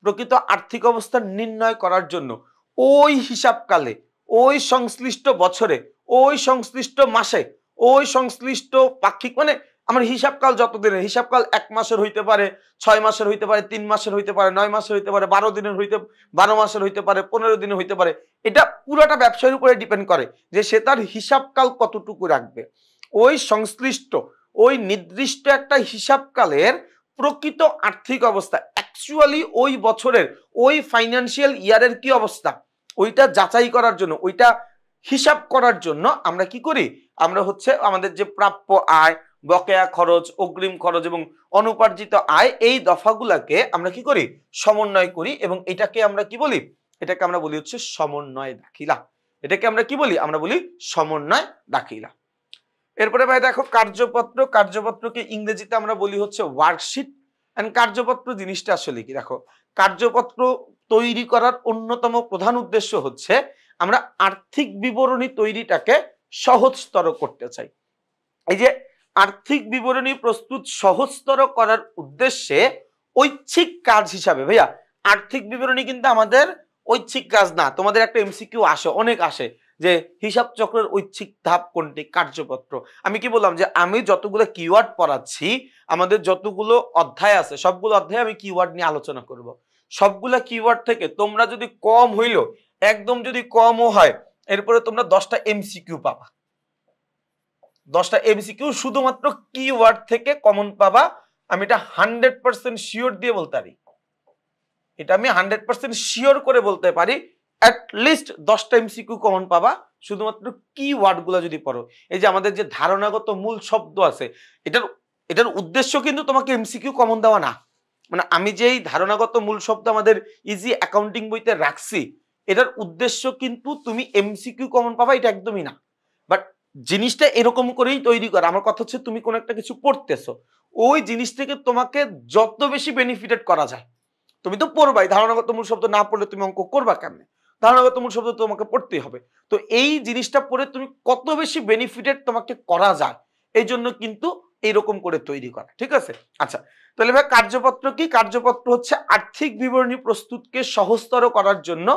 প্রকৃত আর্থিক অবস্থা নির্ণয় করার জন্য ওই হিসাবকালে, ওই সংশ্লিষ্ট বছরে, ওই সংশ্লিষ্ট মাসে, ওই সংশ্লিষ্ট পাক্ষিক, মানে আমার হিসাবকাল যতদিনের, হিসাবকাল 1 মাসের হইতে পারে, 6 মাসের হইতে পারে, 3 মাসের হইতে পারে, 9 মাসের হইতে পারে, 12 দিনের হইতে, 12 মাসের হইতে পারে, 15 দিনের হইতে পারে। এটা পুরোটা ব্যবসায়ের উপরে ডিপেন্ড করে যে সে তার হিসাবকাল কতটুকু রাখবে। ওই সংশ্লিষ্ট, ওই নির্দিষ্ট একটা হিসাবকালের প্রকৃত আর্থিক অবস্থা, অ্যাকচুয়ালি ওই বছরের ওই ফাইন্যান্সিয়াল ইয়ারের কি অবস্থা, ওইটা যাচাই করার জন্য, ওইটা হিসাব করার জন্য আমরা কি করি, আমরা হচ্ছে আমাদের যে প্রাপ্য আয়, বকেয়া খরচ, অগ্রিম খরচ এবং অনুপার্জিত আয়, এই দফাগুলাকে আমরা কি করি, সমন্বয় করি। এবং এটাকে আমরা কি বলি, এটাকে আমরা বলি হচ্ছে সমন্বয় দাখিলা। এটাকে আমরা কি বলি, আমরা বলি সমন্বয় দাখিলা। এরপরে ভাই দেখো কার্যপত্র। কার্যপত্রকে ইংরেজিতে আমরা বলি হচ্ছে ওয়ার্কশিট। এন্ড কার্যপত্র জিনিসটা আসলে কি, দেখো, কার্যপত্র তৈরি করার অন্যতম প্রধান উদ্দেশ্য হচ্ছে আমরা আর্থিক বিবরণী তৈরিটাকে সহজতর করতে চাই। এই যে আর্থিক বিবরণী প্রস্তুত সহজতর করার উদ্দেশ্যে ঐচ্ছিক কাজ হিসাবে, ভাইয়া আর্থিক বিবরণী কিন্তু আমাদের ঐচ্ছিক কাজ না। তোমাদের একটা এমসিকিউ আসে, অনেক আসে, যে হিসাব চক্রের ঐচ্ছিক ধাপ কোনটি, কার্যপত্র। আমি কি বললাম যে আমি যতগুলো কিওয়ার্ড পড়াচ্ছি, আমাদের যতগুলো অধ্যায় আছে সবগুলো অধ্যায়ে আমি কিওয়ার্ড নিয়ে আলোচনা করব। সবগুলা কিওয়ার্ড থেকে তোমরা যদি কম হইলো, একদম যদি কমও হয়, এরপরে তোমরা 10টা এমসিকিউ পাবা। 10টা এমসিকিউ শুধুমাত্র কিওয়ার্ড থেকে কমন পাবা। আমি এটা 100% শিওর দিয়ে বলতে পারি, এটা আমি 100% শিওর করে বলতে পারি। অ্যাট লিস্ট 10টা এমসিকিউ কমন পাবা শুধুমাত্র কিওয়ার্ড গুলো যদি পড়ো। এই যে আমাদের যে ধারণাগত মূল শব্দ আছে, এটার উদ্দেশ্য কিন্তু তোমাকে এমসিকিউ কমন দেওয়া না। মানে আমি যেই ধারণাগত মূল শব্দ আমাদের ইজি অ্যাকাউন্টিং বইতে রাখছি, এটার উদ্দেশ্য কিন্তু তুমি এমসিকিউ কমন পাবা এটা একদমই না। বাট জিনিসটা এরকম করেই তৈরি করা। আমার কথা হচ্ছে তুমি কোন একটা কিছু পড়তেছো, ওই জিনিস থেকে তোমাকে যত বেশি বেনিফিটেড করা যায়। তুমি তো পড়বাই, ধারণাগত মূল শব্দ না পড়লে তুমি অঙ্ক করবা কেমনে? ধারণাগত মূল শব্দ তোমাকে পড়তেই হবে। তো এই জিনিসটা পড়ে তুমি কত বেশি বেনিফিটেড তোমাকে করা যায়, এই জন্য কিন্তু এইরকম করে তৈরি করা, ঠিক আছে। আচ্ছা, তাহলে ভাই কার্যপত্র কি? কার্যপত্র হচ্ছে আর্থিক বিবরণী প্রস্তুতকে সহজতর করার জন্য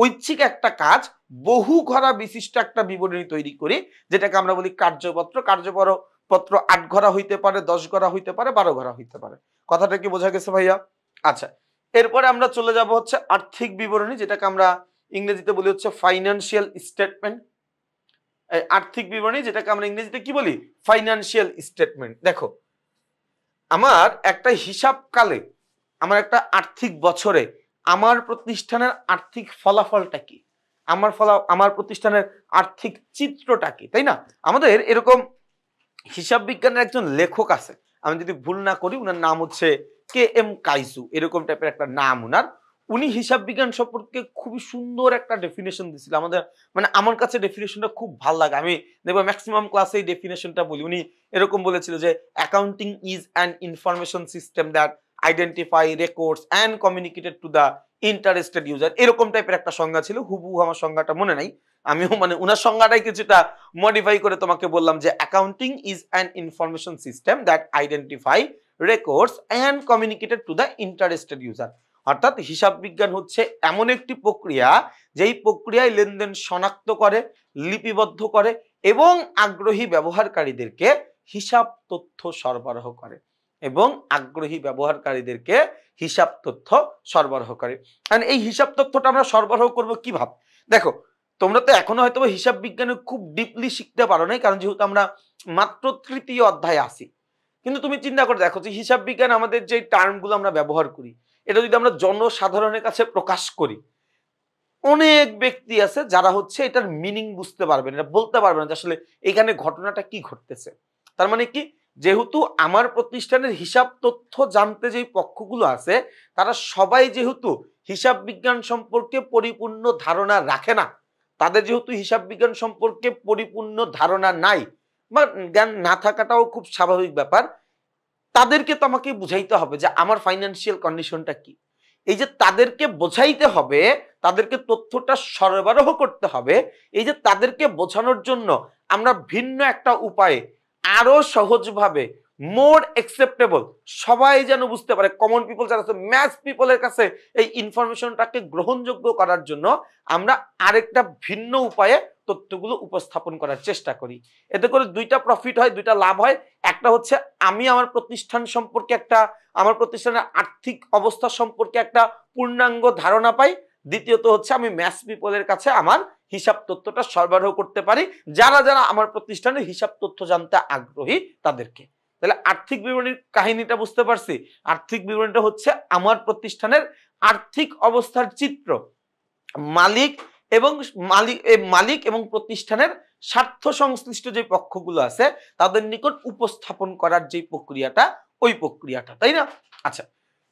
ঐচ্ছিক একটা কাজ, বহু ঘরা বিশিষ্ট একটা বিবরণী তৈরি করি, যেটাকে আমরা বলি কার্যপত্র। কার্যপত্র ৮ ঘরা হইতে পারে, ১০ ঘরা হইতে পারে, ১২ ঘরা হইতে পারে। কথাটা কি বোঝা গেছে ভাইয়া? আচ্ছা, এরপরে আমরা চলে যাব হচ্ছে আর্থিক বিবরণী, যেটাকে আমরা ইংরেজিতে বলি হচ্ছে ফাইন্যান্সিয়াল স্টেটমেন্ট। আর্থিক বিবরণী, যেটাকে আমরা ইংরেজিতে কি বলি? Financial statement. দেখো, আমার একটা হিসাবকালে, আমার একটা আর্থিক বছরে আমার প্রতিষ্ঠানের আর্থিক ফলাফলটা কি, আমার প্রতিষ্ঠানের আর্থিক চিত্রটা কি, তাই না? আমাদের এরকম হিসাব বিজ্ঞানের একজন লেখক আছে, আমি যদি ভুল না করি, উনার নাম হচ্ছে KM কাইসু, এরকম টাইপের একটা নাম উনার। উনি হিসাব বিজ্ঞান সম্পর্কে খুবই সুন্দর একটা ডেফিনেশন দিছিল আমাদের, মানে আমার কাছে ডেফিনেশনটা খুব ভালো লাগে, আমি দেখবো ম্যাক্সিমাম ক্লাসে এই ডেফিনেশনটা বলি। উনি এরকম বলেছিল যে accounting is an information system that identify, records and communicated to the interested user, এরকম টাইপের একটা সংজ্ঞা ছিল। হুবহু আমার সংজ্ঞাটা মনে নাই, আমিও মানে উনার সংজ্ঞাটাই কিছুটা মডিফাই করে তোমাকে বললাম যে accounting is an information system that identify, records and communicated to the interested user. অর্থাৎ হিসাব বিজ্ঞান হচ্ছে এমন একটি প্রক্রিয়া, যেই প্রক্রিয়ায় লেনদেন শনাক্ত করে, লিপিবদ্ধ করে এবং আগ্রহী ব্যবহারকারীদেরকে হিসাব তথ্য সরবরাহ করে, এবং আগ্রহী ব্যবহারকারীদেরকে হিসাব তথ্য সরবরাহ করে। কারণ এই হিসাব তথ্যটা আমরা সরবরাহ করব কিভাবে? দেখো, তোমরা তো এখনো হয়তো হিসাব বিজ্ঞানে খুব ডিপলি শিখতে পারো নাই, কারণ যেহেতু আমরা মাত্র তৃতীয় অধ্যায়ে আছি। কিন্তু তুমি চিন্তা করে দেখো যে হিসাব বিজ্ঞান আমাদের যে টার্মগুলো আমরা ব্যবহার করি, এটা যদি আমরা জনসাধারণের কাছে প্রকাশ করি, অনেক ব্যক্তি আছে যারা হচ্ছে এটার মিনিং বুঝতে পারবে না, বলতে পারবে না যে আসলে এখানে ঘটনাটা কি ঘটতেছে। তার মানে কি, যেহেতু আমার প্রতিষ্ঠানের হিসাব তথ্য জানতে যে পক্ষগুলো আছে, তারা সবাই যেহেতু হিসাব বিজ্ঞান সম্পর্কে পরিপূর্ণ ধারণা রাখে না, তাদের যেহেতু হিসাব বিজ্ঞান সম্পর্কে পরিপূর্ণ ধারণা নাই বা জ্ঞান না থাকাটাও খুব স্বাভাবিক ব্যাপার, তাদেরকে তো আমাকে বুঝাইতে হবে যে আমার ফাইন্যান্সিয়াল কন্ডিশনটা কি। এই যে তাদেরকে বোঝাইতে হবে, তাদেরকে তথ্যটা সরবরাহ করতে হবে, এই যে তাদেরকে বোঝানোর জন্য আমরা ভিন্ন একটা উপায়ে আরো সহজভাবে, মোর অ্যাকসেপ্টেবল, সবাই যেন বুঝতে পারে, কমন পিপল যারা আছে, ম্যাস পিপলের কাছে এই ইনফরমেশনটাকে গ্রহণযোগ্য করার জন্য আমরা আরেকটা ভিন্ন উপায়ে তথ্যগুলো উপস্থাপন করার চেষ্টা করি। এতে করে দুইটা প্রফিট হয়, দুইটা লাভ হয়। একটা হচ্ছে আমি আমার প্রতিষ্ঠান সম্পর্কে আমার প্রতিষ্ঠানের আর্থিক অবস্থা সম্পর্কে একটা পূর্ণাঙ্গ ধারণা পাই। দ্বিতীয়ত হচ্ছে আমি ম্যাস পিপলের কাছে আমার হিসাব তথ্যটা সরবরাহ করতে পারি, যারা যারা আমার প্রতিষ্ঠানের হিসাব তথ্য জানতে আগ্রহী তাদেরকে। তাহলে আর্থিক বিবরণীর কাহিনীটা বুঝতে পারছি। আর্থিক বিবরণীটা হচ্ছে আমার প্রতিষ্ঠানের আর্থিক অবস্থার চিত্র, মালিক মালিক এবং প্রতিষ্ঠানের স্বার্থ সংশ্লিষ্ট যে পক্ষগুলো আছে তাদের নিকট উপস্থাপন করার যে প্রক্রিয়াটা, ওই প্রক্রিয়াটা, তাই না? আচ্ছা,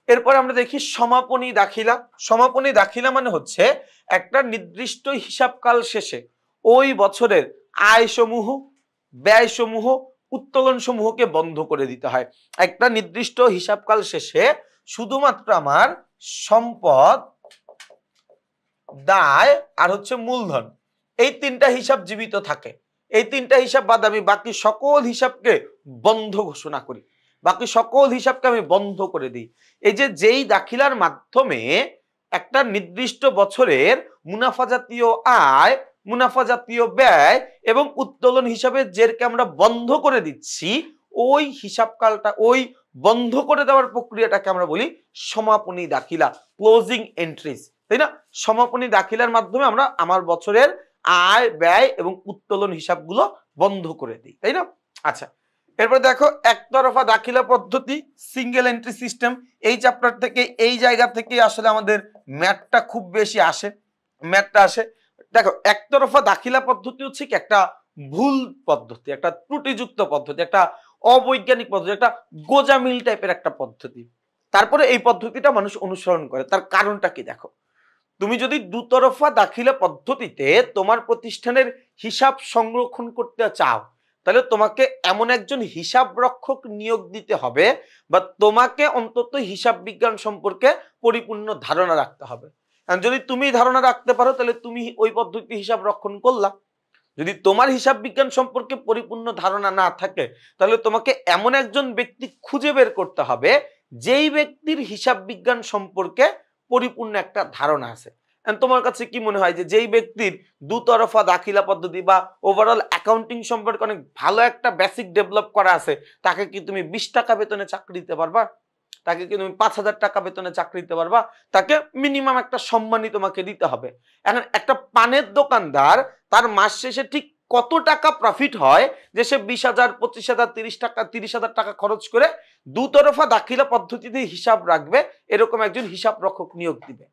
এরপর আমরা দেখি সমাপনী দাখিলা। সমাপনী দাখিলা মানে হচ্ছে একটা নির্দিষ্ট হিসাবকাল শেষে ওই বছরের আয় সমূহ, ব্যয় সমূহ, উত্তোলন সমূহকে বন্ধ করে দিতে হয়। একটা নির্দিষ্ট হিসাবকাল শেষে শুধুমাত্র আমার সম্পদ, দায় আর হচ্ছে মূলধন, এই তিনটা হিসাব জীবিত থাকে। এই তিনটা হিসাব বাদ আমি বাকি সকল হিসাবকে বন্ধ ঘোষণা করি, বাকি সকল হিসাবকে আমি বন্ধ করে দিই। এই যে যেই দাখিলার মাধ্যমে একটা নির্দিষ্ট বছরের মুনাফা জাতীয় আয়, মুনাফা জাতীয় ব্যয় এবং উত্তোলন হিসাবে যেরকে আমরা বন্ধ করে দিচ্ছি, ওই হিসাবকালটা, ওই বন্ধ করে দেওয়ার প্রক্রিয়াটাকে আমরা বলি সমাপনী দাখিলা, ক্লোজিং এন্ট্রিজ, তাই না? সমাপনী দাখিলার মাধ্যমে আমরা আমার বছরের আয়, ব্যয় এবং উত্তোলন হিসাবগুলো বন্ধ করে দিই, তাই না? আচ্ছা, এরপর দেখো একতরফা দাখিলা পদ্ধতি, সিঙ্গেল এন্ট্রি সিস্টেম। এই চ্যাপ্টার থেকে, এই জায়গা থেকে আসলে আমাদের ম্যাথটা খুব বেশি আসে, ম্যাথটা আসে। দেখো, একতরফা দাখিলা পদ্ধতি হচ্ছে কি একটা ভুল পদ্ধতি, একটা ত্রুটিযুক্ত পদ্ধতি, একটা অবৈজ্ঞানিক পদ্ধতি, একটা গোজামিল টাইপের একটা পদ্ধতি। তারপরে এই পদ্ধতিটা মানুষ অনুসরণ করে, তার কারণটা কি দেখো। তুমি যদি দুতরফা দাখিলা পদ্ধতিতে তোমার প্রতিষ্ঠানের হিসাব সংরক্ষণ করতে চাও, তাহলে তোমাকে এমন একজন হিসাব রক্ষক নিয়োগ দিতে হবে, বা তোমাকে অন্তত হিসাব বিজ্ঞান সম্পর্কে পরিপূর্ণ ধারণা রাখতে হবে। যদি তুমি ধারণা রাখতে পারো, তাহলে তুমি ওই পদ্ধতিতে হিসাব রক্ষণ করলা। যদি তোমার হিসাব বিজ্ঞান সম্পর্কে পরিপূর্ণ ধারণা না থাকে তাহলে তোমাকে এমন একজন ব্যক্তি খুঁজে বের করতে হবে যেই ব্যক্তির হিসাব বিজ্ঞান সম্পর্কে পরিপূর্ণ একটা ধারণা আছে। তোমার কাছে কি মনে হয় যে যেই ব্যক্তির দুতরফা দাখিলা পদ্ধতি বা ওভারঅল অ্যাকাউন্টিং সম্পর্কে অনেক ভালো একটা বেসিক ডেভেলপ করা আছে, তাকে কি তুমি 20 টাকা বেতনে চাকরি দিতে পারবা? তাকে কি তুমি 5,000 টাকা বেতনে চাকরি দিতে পারবা? তাকে মিনিমাম একটা সম্মানই তোমাকে দিতে হবে। এখন একটা পানের দোকানদার তার মাস শেষে ঠিক কত টাকা প্রফিট হয় যে সে 20,000, 25,000, 30,000 টাকা খরচ করে দুতরফা দাখিলা পদ্ধতিতে হিসাব রাখবে, এরকম একজন হিসাব রক্ষক নিয়োগ দিবে।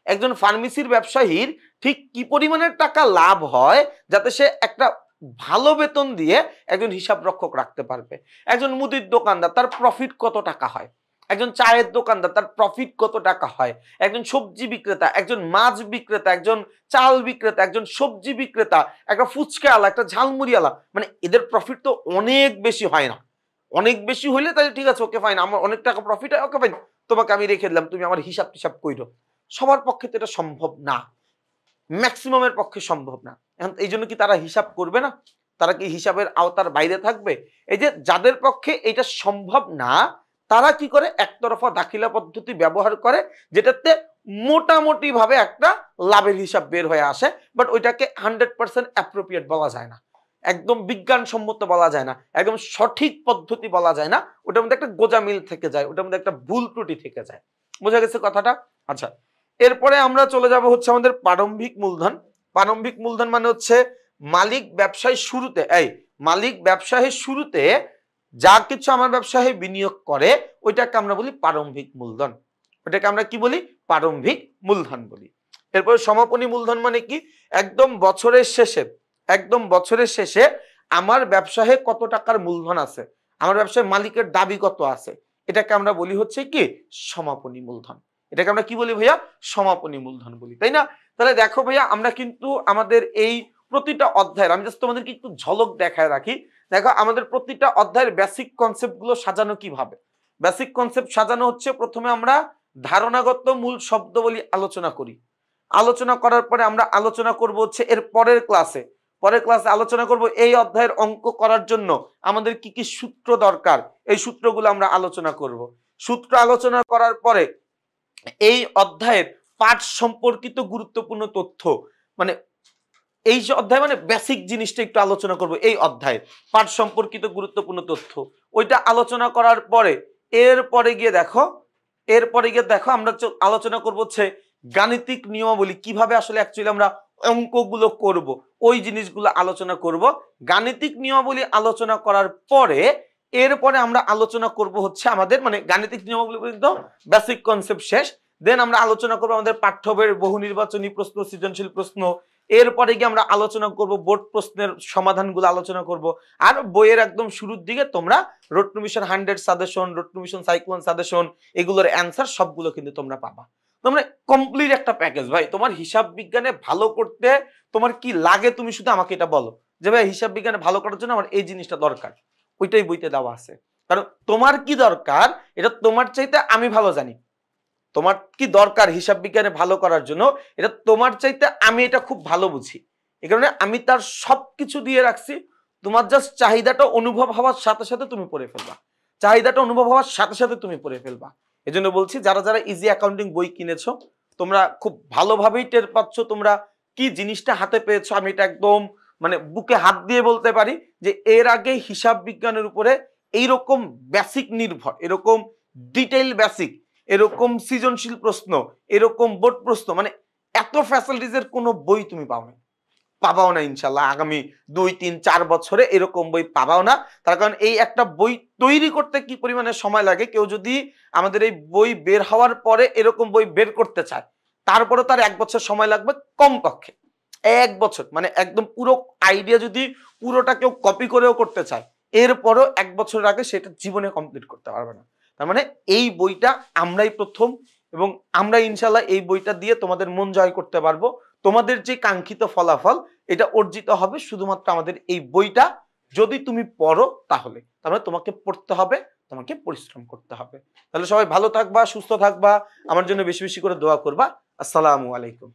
একজন ফার্মেসির ব্যবসায়ীর ঠিক কি পরিমাণের টাকা লাভ হয় যাতে সে একটা ভালো বেতন দিয়ে একজন হিসাব রক্ষক রাখতে পারবে। একজন মুদির দোকানদার তার প্রফিট কত টাকা হয়, একজন চায়ের দোকানদার তার প্রফিট কত টাকা হয়, একজন সবজি বিক্রেতা, একজন মাছ বিক্রেতা, একজন চাল বিক্রেতা, একজন সবজি বিক্রেতা, একটা ফুচকাওয়ালা, একটা ঝালমুড়িওয়ালা, মানে এদের প্রফিট তো অনেক বেশি হয় না। অনেক বেশি হইলে তাহলে ঠিক আছে, ওকে ফাইন, আমার অনেক টাকা প্রফিট হয়, ওকে ফাইন, তোমাকে আমি রেখে দিলাম, তুমি আমার হিসাব টিসাব কইরো। সবার পক্ষে তো এটা সম্ভব না, ম্যাক্সিমামের পক্ষে সম্ভব না। এখন এই জন্য কি তারা হিসাব করবে না? তারা কি হিসাবের আওতার বাইরে থাকবে? এই যে যাদের পক্ষে এটা সম্ভব না তারা কি করে, একতরফা দাখিলা পদ্ধতি ব্যবহার করে, যেটাতে মোটামুটি ভাবে একটা লাভের হিসাব বের হয়ে আসে, বাট ওইটাকে 100% অ্যাপ্রোপ্রিয়েট বলা যায় না, একদম বিজ্ঞানসম্মত বলা যায় না, একদম সঠিক পদ্ধতি বলা যায় না। ওটার মধ্যে একটা গোজামিল থেকে যায়, ওটার মধ্যে একটা ভুল ত্রুটি থেকে যায়। বোঝা গেছে কথাটা? আচ্ছা, এরপরে আমরা চলে যাব হচ্ছে আমাদের প্রারম্ভিক মূলধন। প্রারম্ভিক মূলধন মানে হচ্ছে মালিক ব্যবসায় শুরুতে, মালিক ব্যবসায়ের শুরুতে যা কিছু আমার ব্যবসায় বিনিয়োগ করে ওইটাকে আমরা বলি প্রারম্ভিক মূলধন। ওটাকে আমরা কি বলি? প্রারম্ভিক মূলধন বলি। এরপরে সমাপনী মূলধন মানে কি? একদম বছরের শেষে আমার ব্যবসায় কত টাকার মূলধন আছে, আমার ব্যবসায় মালিকের দাবি কত আছে, এটাকে আমরা বলি হচ্ছে কি সমাপনী মূলধন। এটাকে আমরা কি বলি ভাইয়া? সমাপনী মূলধন বলি, তাই না? তাহলে দেখো ভাইয়া, আমরা কিন্তু আমাদের এই প্রতিটা অধ্যায়ের, আমি জাস্ট তোমাদেরকে একটু ঝলক দেখায় রাখি। দেখো আমাদের প্রতিটা অধ্যায়ের বেসিক কনসেপ্ট গুলো সাজানো কিভাবে। বেসিক কনসেপ্ট সাজানো হচ্ছে, প্রথমে আমরা ধারণাগত মূল শব্দবলী আলোচনা করি। আলোচনা করার পরে আমরা আলোচনা করব হচ্ছে এর পরের ক্লাসে আলোচনা করব এই অধ্যায়ের অঙ্ক করার জন্য আমাদের কি কি সূত্র দরকার, এই সূত্রগুলো আমরা আলোচনা করব। সূত্র আলোচনা করার পরে এই অধ্যায়ের পাঠ সম্পর্কিত গুরুত্বপূর্ণ তথ্য, মানে এই যে অধ্যায় মানে বেসিক জিনিসটা একটু আলোচনা করব, এই অধ্যায়ের পাঠ সম্পর্কিত গুরুত্বপূর্ণ তথ্য ওইটা আলোচনা করার পরে এরপরে গিয়ে দেখো আমরা আলোচনা করব হচ্ছে গাণিতিক নিয়মাবলী, কিভাবে আসলে অ্যাকচুয়ালি আমরা অঙ্কগুলো করব, ওই জিনিসগুলো আলোচনা করব। গাণিতিক নিয়মাবলী আলোচনা করার পরে এরপরে আমরা আলোচনা করব হচ্ছে আমাদের, মানে গাণিতিক নিয়মাবলী পর্যন্ত বেসিক কনসেপ্ট শেষ। দেন আমরা আলোচনা করব আমাদের পাঠ্য বইয়ের বহু নির্বাচনী প্রশ্ন, সৃজনশীল প্রশ্ন। এরপরে গিয়ে আমরা আলোচনা করব বোর্ড প্রশ্নের সমাধানগুলো আলোচনা করব। আর বইয়ের একদম শুরুর দিকে তোমরা road two mission 100 suggestion, road two mission cyclone suggestion, এগুলোর অ্যান্সার সবগুলো কিন্তু তোমরা পাবা। তোমরা কমপ্লিট একটা প্যাকেজ ভাই। তোমার হিসাব বিজ্ঞানে ভালো করতে তোমার কি লাগে তুমি শুধু আমাকে এটা বলো যে ভাই হিসাব বিজ্ঞানে ভালো করার জন্য আমার এই জিনিসটা দরকার, ওইটাই বইতে দেওয়া আছে। কারণ তোমার কি দরকার এটা তোমার চাইতে আমি ভালো জানি। তোমার কি দরকার হিসাব বিজ্ঞানে ভালো করার জন্য এটা তোমার চাইতে আমি এটা খুব ভালো বুঝি। এই কারণে আমি তার সবকিছু দিয়ে রাখছি। তোমার জাস্ট চাহিদাটা অনুভব হওয়ার সাথে সাথে তুমি পড়ে ফেলবা, এজন্য বলছি যারা যারা ইজি অ্যাকাউন্টিং বই কিনেছো তোমরা খুব ভালোভাবেই টের পাচ্ছ তোমরা কি জিনিসটা হাতে পেয়েছো। আমি এটা একদম মানে বুকে হাত দিয়ে বলতে পারি যে এর আগে হিসাব বিজ্ঞানের উপরে এইরকম বেসিক নির্ভর, এরকম ডিটেইল বেসিক, এরকম সৃজনশীল প্রশ্ন, এরকম বোর্ড প্রশ্ন, মানে এত ফ্যাসিলিটিজের কোনো বই তুমি পাবাও না ইনশাল্লাহ। আগামী 2-3-4 বছরে এরকম বই পাবাও না। তার কারণ এই একটা বই তৈরি করতে কি পরিমাণে সময় লাগে, কেউ যদি আমাদের এই বই বের হওয়ার পরে এরকম বই বের করতে চায় তারপরে তার 1 বছর সময় লাগবে কমপক্ষে। 1 বছর মানে একদম পুরো আইডিয়া যদি পুরোটা কেউ কপি করেও করতে চায় এরপরও 1 বছর আগে সেটা জীবনে কমপ্লিট করতে পারবে না। তার মানে এই বইটা আমরাই প্রথম, এবং আমরা ইনশাল্লাহ এই বইটা দিয়ে তোমাদের মন জয় করতে পারবো। তোমাদের যে কাঙ্ক্ষিত ফলাফল এটা অর্জিত হবে শুধুমাত্র আমাদের এই বইটা যদি তুমি পড়ো তাহলে। তার মানে তোমাকে পড়তে হবে, তোমাকে পরিশ্রম করতে হবে। তাহলে সবাই ভালো থাকবা, সুস্থ থাকবা, আমার জন্য বেশি বেশি করে দোয়া করবা। আসসালামু আলাইকুম।